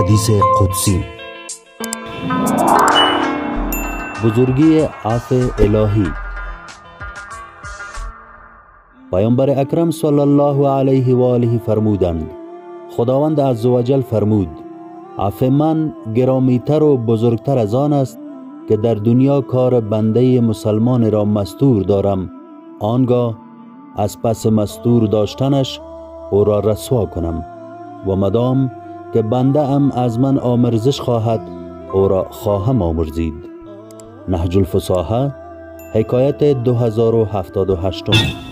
حدیث قدسی. بزرگی عفو الهی. پیامبر اکرم صلی الله علیه و آله فرمودند: خداوند عزوجل فرمود: عفو من گرامیتر و بزرگتر از آن است که در دنیا کار بنده مسلمان را مستور دارم، آنگاه از پس مستور داشتنش او را رسوا کنم و مدام که بنده ام از من آمرزش خواهد او را خواهم آمرزید. نهج الفصاحه، حکایت 2078.